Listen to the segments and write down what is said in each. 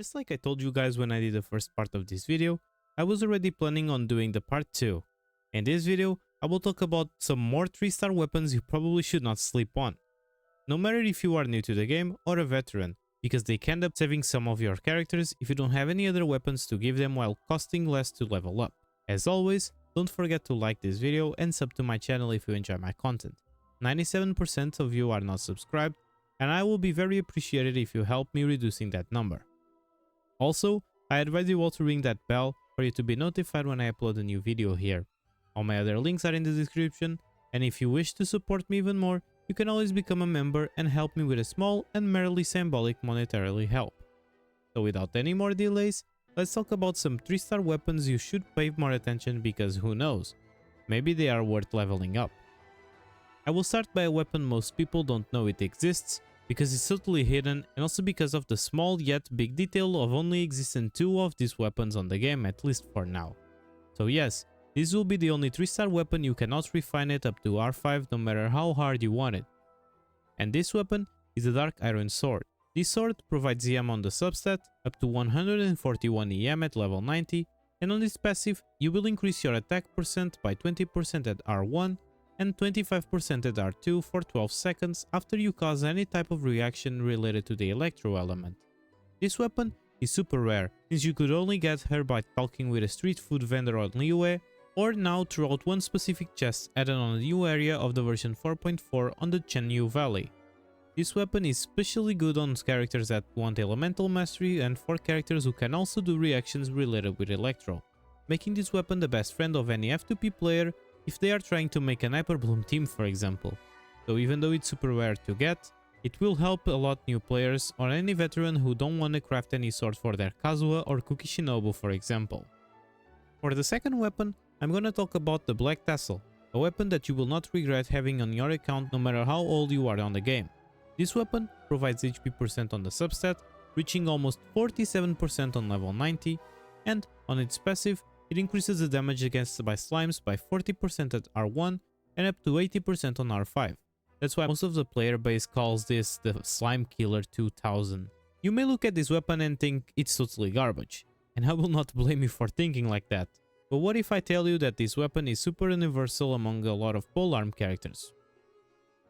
Just like I told you guys when I did the first part of this video, I was already planning on doing the part 2. In this video, I will talk about some more 3-star weapons you probably should not sleep on. No matter if you are new to the game or a veteran, because they can end up saving some of your characters if you don't have any other weapons to give them while costing less to level up. As always, don't forget to like this video and sub to my channel if you enjoy my content. 97% of you are not subscribed, and I will be very appreciated if you help me reducing that number. Also, I advise you all to ring that bell for you to be notified when I upload a new video here. All my other links are in the description, and if you wish to support me even more, you can always become a member and help me with a small and merely symbolic monetarily help. So without any more delays, let's talk about some 3-star weapons you should pay more attention because who knows, maybe they are worth leveling up. I will start by a weapon most people don't know it exists, because it's totally hidden and also because of the small yet big detail of only existing 2 of these weapons on the game, at least for now. So yes, this will be the only 3-star weapon you cannot refine it up to R5 no matter how hard you want it. And this weapon is the Dark Iron Sword. This sword provides EM on the substat up to 141 EM at level 90, and on this passive you will increase your attack percent by 20% at R1 and 25% at R2 for 12 seconds after you cause any type of reaction related to the electro element. This weapon is super rare, since you could only get her by talking with a street food vendor on Liyue, or now throughout one specific chest added on a new area of the version 4.4 on the Chenyu Valley. This weapon is especially good on characters that want elemental mastery and for characters who can also do reactions related with electro, making this weapon the best friend of any F2P player if they are trying to make an Hyper Bloom team, for example. So even though it's super rare to get, it will help a lot new players or any veteran who don't want to craft any sword for their Kazuha or Kukishinobu, for example. For the second weapon, I'm gonna talk about the Black Tassel, a weapon that you will not regret having on your account no matter how old you are on the game. This weapon provides HP percent on the substat, reaching almost 47% on level 90, and on its passive, it increases the damage against by slimes by 40% at R1 and up to 80% on R5. That's why most of the player base calls this the Slime Killer 2000. You may look at this weapon and think it's totally garbage, and I will not blame you for thinking like that. But what if I tell you that this weapon is super universal among a lot of polearm characters?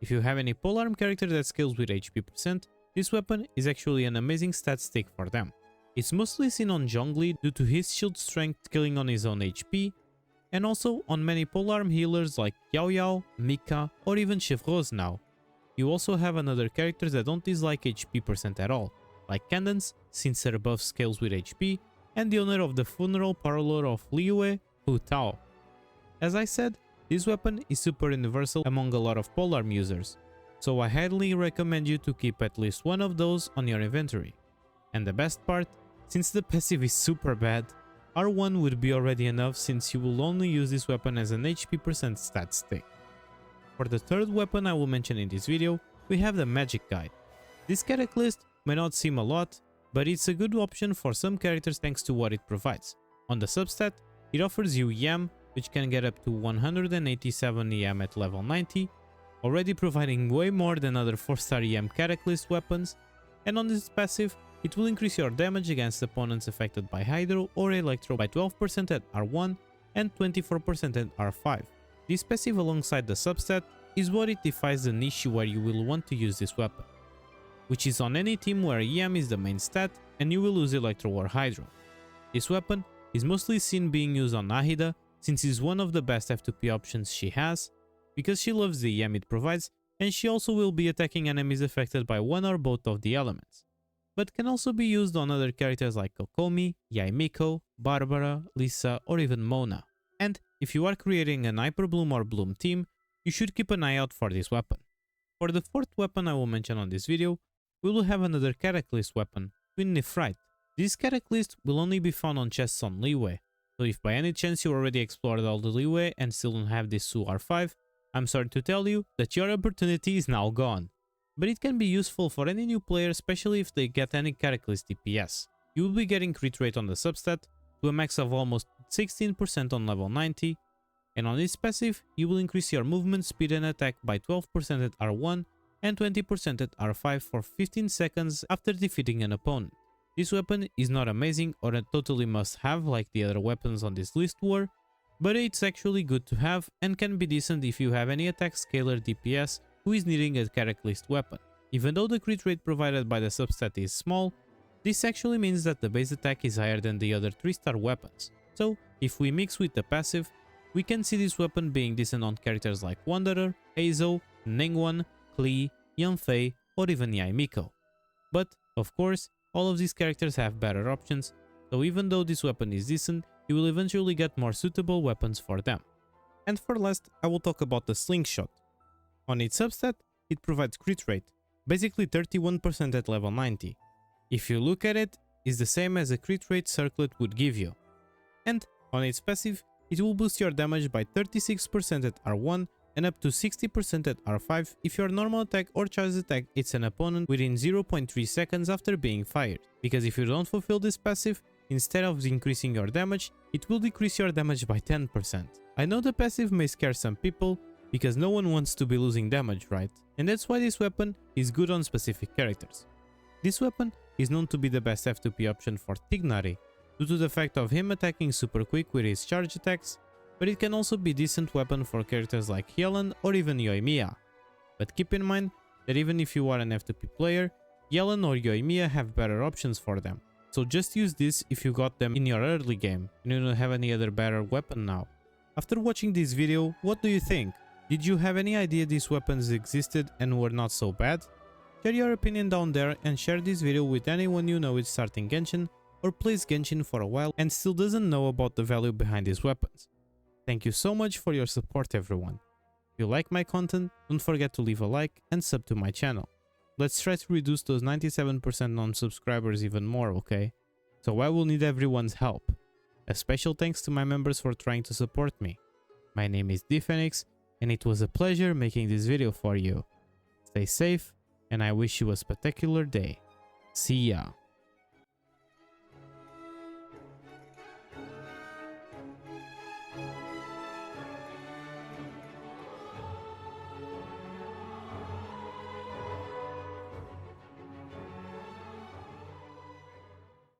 If you have any polearm character that scales with HP percent, this weapon is actually an amazing stat stick for them. It's mostly seen on Zhongli due to his shield strength killing on his own HP, and also on many polearm healers like Yao Yao, Mika, or even Chevreuse now. You also have another characters that don't dislike HP percent at all, like Candence, since her buff scales with HP, and the owner of the funeral parlor of Liyue, Hu Tao. As I said, this weapon is super universal among a lot of polearm users, so I highly recommend you to keep at least one of those on your inventory. And the best part, since the passive is super bad, R1 would be already enough since you will only use this weapon as an HP percent stat stick. For the third weapon I will mention in this video, we have the Magic Guide. This catalyst may not seem a lot, but it's a good option for some characters thanks to what it provides. On the substat, it offers you EM, which can get up to 187 EM at level 90, already providing way more than other 4-star EM Cataclysm weapons, and on this passive, it will increase your damage against opponents affected by Hydro or Electro by 12% at R1 and 24% at R5. This passive alongside the substat is what it defines the niche where you will want to use this weapon, which is on any team where EM is the main stat and you will use Electro or Hydro. This weapon is mostly seen being used on Nahida since it's one of the best F2P options she has, because she loves the EM it provides and she also will be attacking enemies affected by one or both of the elements, but can also be used on other characters like Kokomi, Yaimiko, Barbara, Lisa, or even Mona. And if you are creating an Hyper Bloom or Bloom team, you should keep an eye out for this weapon. For the fourth weapon I will mention on this video, we will have another Cataclysm weapon, Twin Nephrite. This Cataclysm will only be found on chests on Liyue, so if by any chance you already explored all the Liyue and still don't have this Su R5, I'm sorry to tell you that your opportunity is now gone. But it can be useful for any new player, especially if they get any Cataclysm DPS. You will be getting crit rate on the substat to a max of almost 16% on level 90, and on this passive you will increase your movement speed and attack by 12% at R1 and 20% at R5 for 15 seconds after defeating an opponent. This weapon is not amazing or a totally must have like the other weapons on this list were, but it's actually good to have and can be decent if you have any attack scaler DPS who is needing a character list weapon. Even though the crit rate provided by the substat is small, this actually means that the base attack is higher than the other 3-star weapons. So if we mix with the passive, we can see this weapon being decent on characters like Wanderer, Eizo, Ningguang, Klee, Yanfei, or even Yaimiko. But, of course, all of these characters have better options, so even though this weapon is decent, you will eventually get more suitable weapons for them. And for last, I will talk about the Slingshot. On its substat, it provides crit rate, basically 31% at level 90. If you look at it, it's the same as a crit rate Circlet would give you. And on its passive, it will boost your damage by 36% at R1 and up to 60% at R5 if your normal attack or charge attack hits an opponent within 0.3 seconds after being fired. Because if you don't fulfill this passive, instead of increasing your damage, it will decrease your damage by 10%. I know the passive may scare some people, because no one wants to be losing damage, right? And that's why this weapon is good on specific characters. This weapon is known to be the best F2P option for Tignari, due to the fact of him attacking super quick with his charge attacks, but it can also be a decent weapon for characters like Yelan or even Yoimiya. But keep in mind that even if you are an F2P player, Yelan or Yoimiya have better options for them. So just use this if you got them in your early game and you don't have any other better weapon now. After watching this video, what do you think? Did you have any idea these weapons existed and were not so bad? Share your opinion down there and share this video with anyone you know is starting Genshin or plays Genshin for a while and still doesn't know about the value behind these weapons. Thank you so much for your support, everyone. If you like my content, don't forget to leave a like and sub to my channel. Let's try to reduce those 97% non-subscribers even more, okay? So I will need everyone's help. A special thanks to my members for trying to support me. My name is dphoenix, and it was a pleasure making this video for you. Stay safe, and I wish you a spectacular day. See ya!